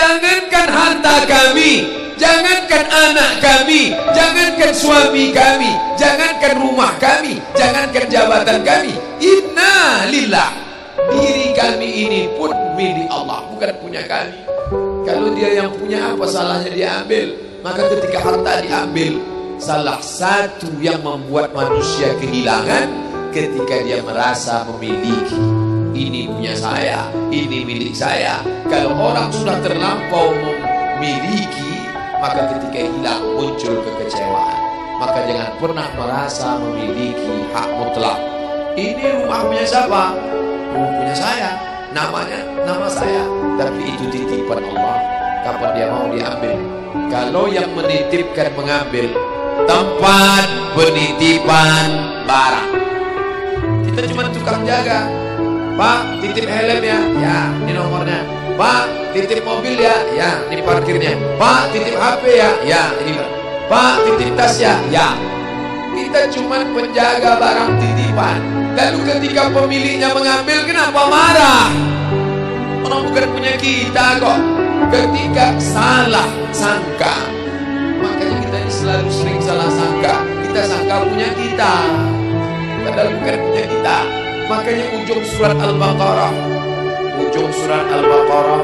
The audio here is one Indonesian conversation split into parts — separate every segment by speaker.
Speaker 1: Jangankan harta kami, jangankan anak kami, jangankan suami kami, jangankan rumah kami, jangankan jabatan kami. Inna lillah, diri kami ini pun milik Allah, bukan punya kami. Kalau dia yang punya, apa salahnya dia ambil? Maka ketika harta diambil, salah satu yang membuat manusia kehilangan ketika dia merasa memiliki. Ini punya saya, ini milik saya. Kalau orang sudah terlampau memiliki, maka ketika hilang muncul kekecewaan. Maka jangan pernah merasa memiliki hak mutlak. Ini rumah punya siapa? Rumah punya saya, namanya nama saya, tapi itu titipan Allah. Kapan dia mau diambil? Kalau yang menitipkan mengambil, tempat penitipan barang, kita cuma tukang jaga. Pak, titip helm ya, ya, ini nomornya. Pak, titip mobil ya, ya, ini parkirnya. Pak, titip HP ya, ya, ini. Pak, titip tas ya, ya. Kita cuma penjaga barang titipan. Lalu ketika pemiliknya mengambil, kenapa marah? Orang bukan punya kita kok. Ketika salah sangka, makanya kita ini selalu sering salah sangka. Kita sangka punya kita, padahal bukan punya kita. Makanya ujung surat Al-Baqarah,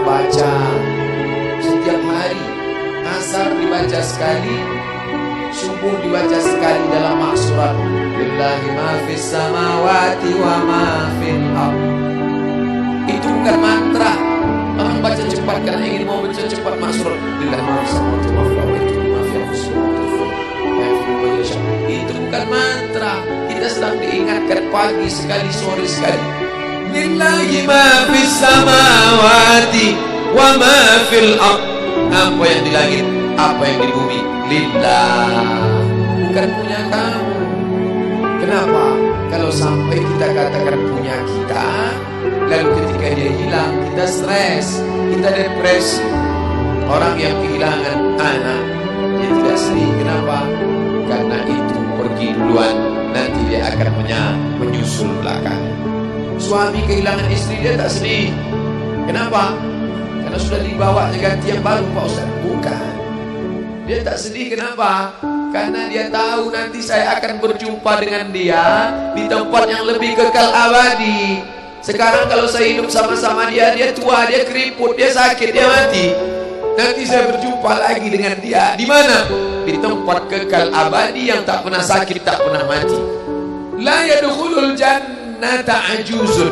Speaker 1: baca setiap hari. Asar dibaca sekali, subuh dibaca sekali dalam maksurat. Lillahi ma fis samawati wa ma fil ardh. Itu bukan mantra. Orang baca cepat karena ingin mau baca cepat maksurat. Lillahi ma fis samawati wa fil ardh. Itu bukan mantra. Kita sedang diingatkan pagi sekali, sore sekali. Lillahi ma fis samawati wa ma fil ardh. Apa yang di langit, apa yang di bumi, lillah, bukan punya kamu. Kenapa? Kalau sampai kita katakan punya kita, lalu ketika dia hilang, kita stres, kita depresi. Orang yang kehilangan anak, dia tidak sedih. Kenapa? Karena itu pergi duluan, nanti dia akan menyusul belakang. Suami kehilangan istri, dia tak sedih. Kenapa? Karena sudah dibawanya ganti yang baru, Pak Ustaz. Bukan. Dia tak sedih, kenapa? Karena dia tahu nanti saya akan berjumpa dengan dia di tempat yang lebih kekal abadi. Sekarang kalau saya hidup sama-sama dia, dia tua, dia keriput, dia sakit, dia mati. Nanti saya berjumpa lagi dengan dia. Di mana? Di tempat kekal abadi yang tak pernah sakit, tak pernah mati. La yadkhulul jannata ajuzun.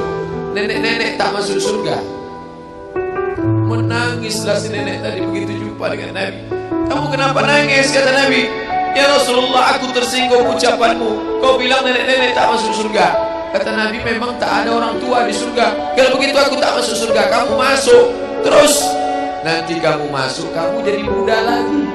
Speaker 1: Nenek-nenek tak masuk surga. Menangislah si nenek tadi begitu jumpa dengan Nabi. Kamu kenapa nangis? Kata Nabi. Ya Rasulullah, aku tersinggung ucapanmu. Kau bilang nenek-nenek tak masuk surga. Kata Nabi, memang tak ada orang tua di surga. Kalau begitu aku tak masuk surga. Kamu masuk. Terus nanti kamu masuk, kamu jadi muda lagi.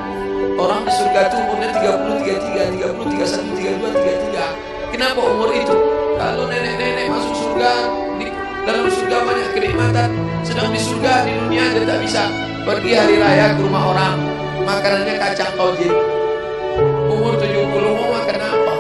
Speaker 1: Orang di surga itu umurnya 30, 33, 30, 31, 32, 33. Kenapa umur itu? Kalau nenek-nenek masuk surga, di dalam surga banyak kenikmatan. Sedang di surga, di dunia aja tak bisa. Pergi hari raya ke rumah orang, makanannya kacang tojin. Umur 70 mau makan apa?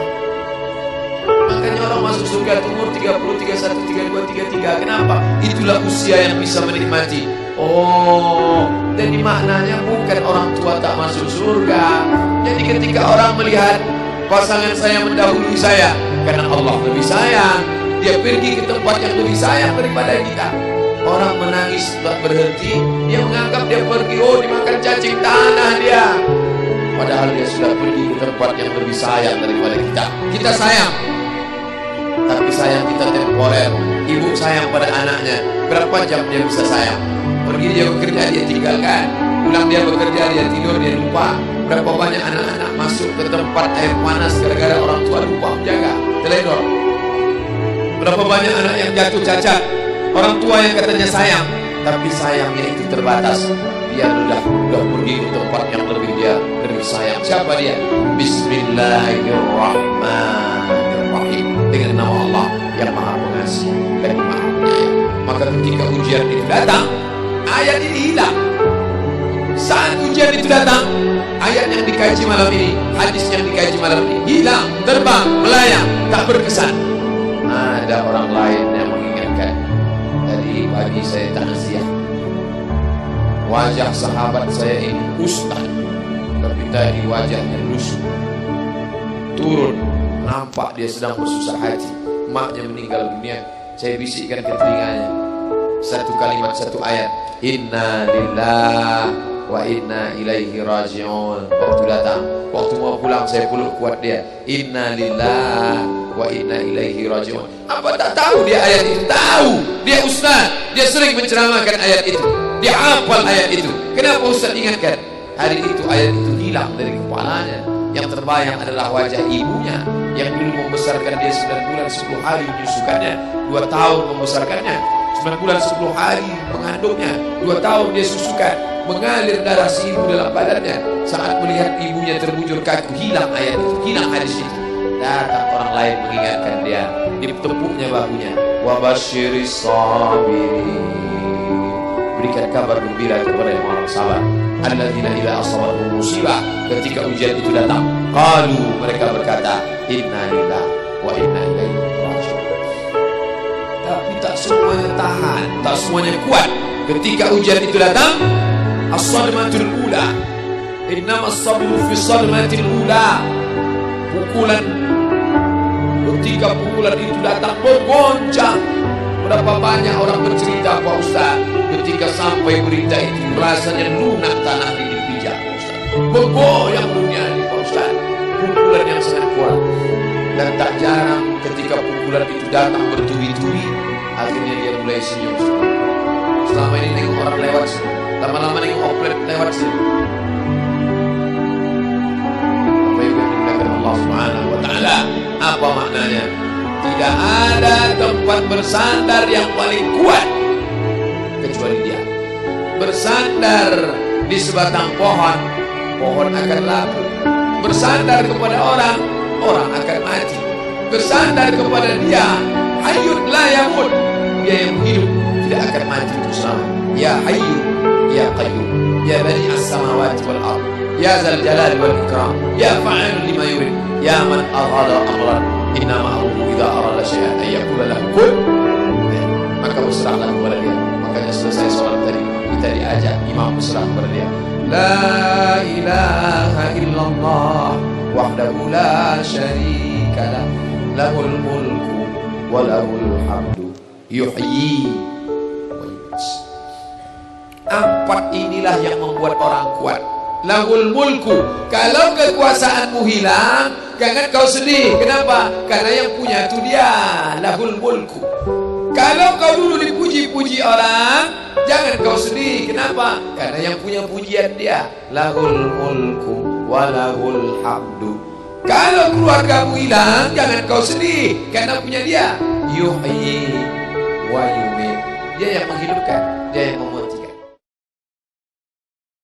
Speaker 1: Makanya orang masuk surga itu umur 30, 31, 32, 33. Kenapa? Itulah usia yang bisa menikmati. Oh, jadi maknanya bukan orang tua tak masuk surga. Jadi ketika orang melihat pasangan saya mendahului saya, karena Allah lebih sayang, dia pergi ke tempat yang lebih sayang daripada kita. Orang menangis tak berhenti, dia menganggap dia pergi, oh dimakan cacing tanah dia. Padahal dia sudah pergi ke tempat yang lebih sayang daripada kita. Kita sayang, tapi sayang kita temporer. Ibu sayang pada anaknya, berapa jam dia bisa sayang? Pergi dia bekerja, dia tinggalkan. Pulang dia bekerja, dia tidur, dia lupa. Berapa banyak anak-anak masuk ke tempat air panas gara-gara orang tua lupa menjaga, teledor. Berapa banyak anak yang jatuh cacat, orang tua yang katanya sayang, tapi sayangnya itu terbatas. Dia sudah pergi ke tempat yang lebih sayang. Siapa dia? Bismillahirrahmanirrahim. Dengan nama Allah yang Maha Pengasih dan Maha Penyayang. Maka ketika ujian itu datang, ayat ini hilang. Saat ujian itu datang, ayat yang dikaji malam ini, hadis yang dikaji malam ini hilang, terbang, melayang, tak berkesan. Ada orang lain yang mengingatkan. Tadi pagi saya takziah. wajah sahabat saya ini ustaz, tapi tadi wajahnya lusuh. Turun, nampak dia sedang bersusah hati, maknya meninggal dunia. Saya bisikkan ke telinganya satu kalimat, satu ayat, inna lillahi wa inna ilaihi raji'un. Waktu datang, waktu mau pulang, saya peluk kuat dia, inna lillahi wa inna ilaihi raji'un. Apa tak tahu dia ayat itu? Tahu, dia ustaz, dia sering menceramahkan ayat itu, dia hafal ayat itu. Kenapa ustaz ingatkan? Hari itu ayat itu hilang dari kepalanya. Yang terbayang adalah wajah ibunya yang dulu membesarkan dia 9 bulan 10 hari, menyusukannya 2 tahun, membesarkannya 9 bulan 10 hari, mengandungnya 2 tahun, dia susukan, mengalir darah si ibu dalam badannya. Saat melihat ibunya terbujur kaku, hilang ayat itu, hilang hadis itu. Datang orang lain mengingatkan dia, ditepuknya bahunya, wabasyiris sabirin, berikan kabar gembira kepada yang orang sabar, alladzina idza asabatuhum musibah, ketika ujian itu datang, qalu, mereka berkata, inna lillahi wa inna ilaihi raji'un. Tapi tak semuanya tahan, tak semuanya kuat. Ketika ujian itu datang, as-sadmatul ula, innamas sabru fi sadmatil ula, pukulan. Ketika pukulan itu datang, bergoncang. Berapa banyak orang bercerita, Pak Ustaz, ketika sampai berita itu rasanya lunak tanah ini dipijak, Pak Ustaz, bergoyang dunia ini, Pak Ustaz. Pukulan yang sangat kuat. Dan tak jarang ketika pukulan itu datang bertubi-tubi, akhirnya dia mulai senyum. Selama ini nengok orang lewat sini, lama-lama nengok oplet lewat sini. Apa yang dimuliakan Allah Subhanahu wa Ta'ala? Apa maknanya? Tidak ada tempat bersandar yang paling kuat kecuali dia. Bersandar di sebatang pohon, pohon akan lapu. Bersandar kepada orang, orang akan mati. Bersandar kepada dia, hayyun la yamut, dia yang hidup tidak akan mati itu selama. Ya hayyu ya qayyum ya bani as-samawati wal ard ya zal jalali wal ikram ya fa'ilun lima yurid ya man aghada amran innama amruhu idza arada syai'an ay yaqula lahu kun. Maka berserahlah kepada dia. Makanya selesai salat tadi kita diajak imam berserah kepada dia. La ilaha illallah wahdahu la syarika lah, lahul mulku wa lahul hamdu yuhyi wa yumiit. 4 inilah yang membuat orang kuat. Lahul mulku, kalau kekuasaanmu hilang, jangan kau sedih. Kenapa? Karena yang punya itu dia. Lahul mulku. Kalau kau dulu dipuji-puji orang, jangan kau sedih. Kenapa? Karena yang punya pujian dia. Lahul mulku wa lahul hamdu. Kalau keluargamu hilang, jangan kau sedih, karena punya dia. Yuhyi wa yumiit. Dia yang menghidupkan, dia yang mematikan.